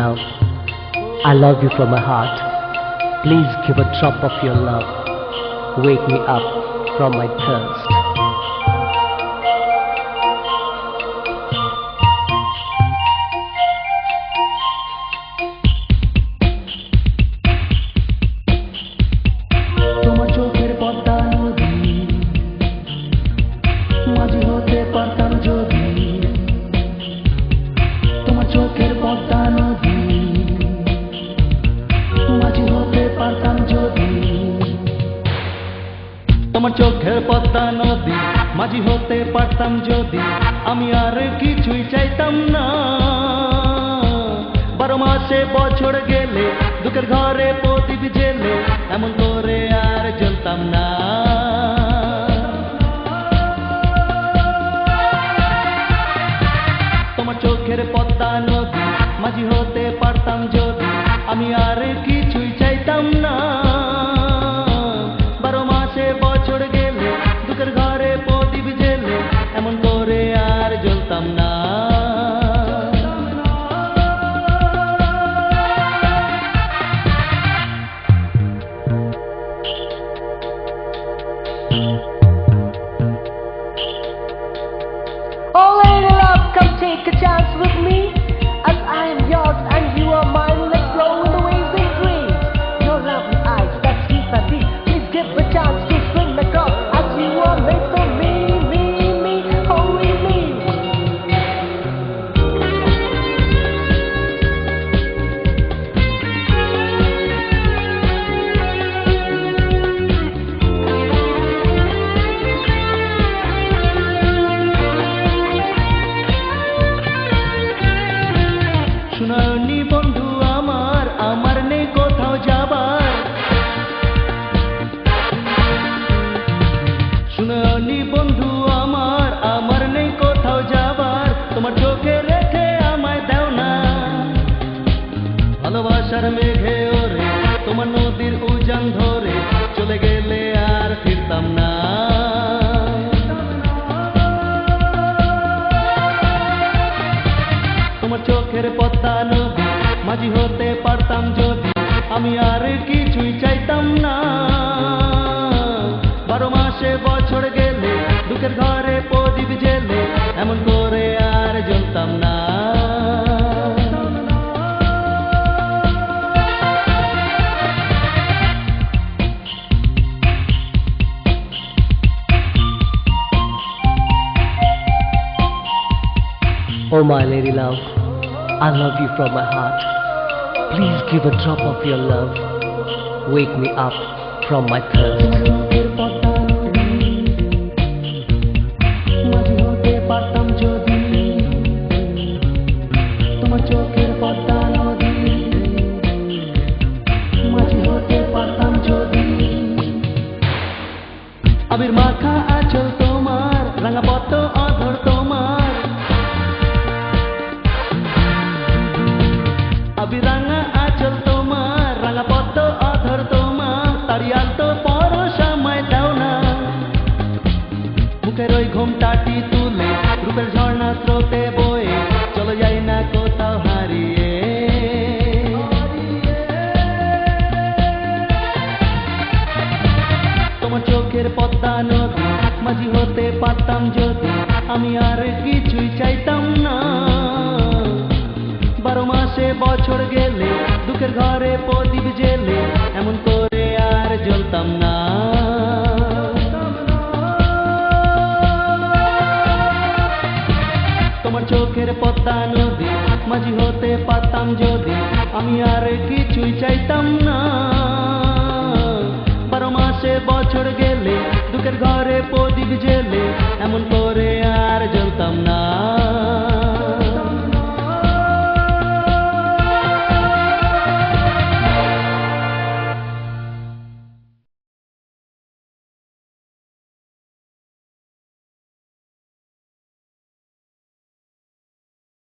love. I love you from my heart. Please give a drop of your love. Wake me up from my thirst. তোমার চোখের পদ্মা নদী মাঝি হতে পারতাম যদি আমি আর কিছুই চাইতাম না 12 মাসে বছর গেলে দুঃখের ঘরে প্রদীপ জেলে এমন করে আর জ্বলতাম না তোমার চোখের পদ্মা নদী মাঝি হতে পারতাম যদি আমি আর কিছুই চাইতাম না বছর গেলে দুঃখের ঘরে প্রদীপ জেলে এমন করে আর জ্বলতাম না Oh lady love, come take a chance with me, as I am yours and you are mine. Let's flow in the waves and dreams. Your lovely eyes that keep my beat. Please give a chance to swing across, as you are made for me, only me. শুনানি বন্ধু আমার নেই কোথাও যাবার শুনানি বন্ধু আমার নেই কোথাও যাবার তোমার চোখে রেখে আমায় দাও না ভালোবাসার মেঘে ওরে তোমার নদীর উজান ধরে চলে গেলে আর ফিরতাম না তোমার চোখের পদ্মা নদী মাঝি হতে পারতাম যদি আমি আর কিছুই চাইতাম না 12 মাসে বছর গেলে দুঃখের ঘরে প্রদীপ জেলে এমন করে আর জ্বলতাম না Oh my lady love, I love you from my heart. Please give a drop of your love. Wake me up from my thirst. আবির মাখা আঁচল তোমার রাঙা পদ্ম অধর তোমার আবির রাঙা আঁচল তোমার রাঙা পদ্ম অধর তোমার তারি আলতো পরশ আমায় দাও না মুখের ওই ঘোমটাটি তুলে রূপের ঝর্ণা স্রোতে বয়ে চলে যাই না কোথাও হারিয়ে তোমার চোখের পদ্মা নদী মাঝি হতে পারতাম যদি আমি আর কিছুই চাইতাম না 12 মাসে বছর গেলে দুঃখের ঘরে প্রদীপ জেলে এমন করে আর জ্বলতাম না তোমার চোখের পদ্মা নদী মাঝি হতে পারতাম যদি আমি আর কিছুই চাইতাম না 12 মাসে বছর গেলে দুঃখের ঘরে প্রদীপ জেলে এমন করে আর জ্বলতাম না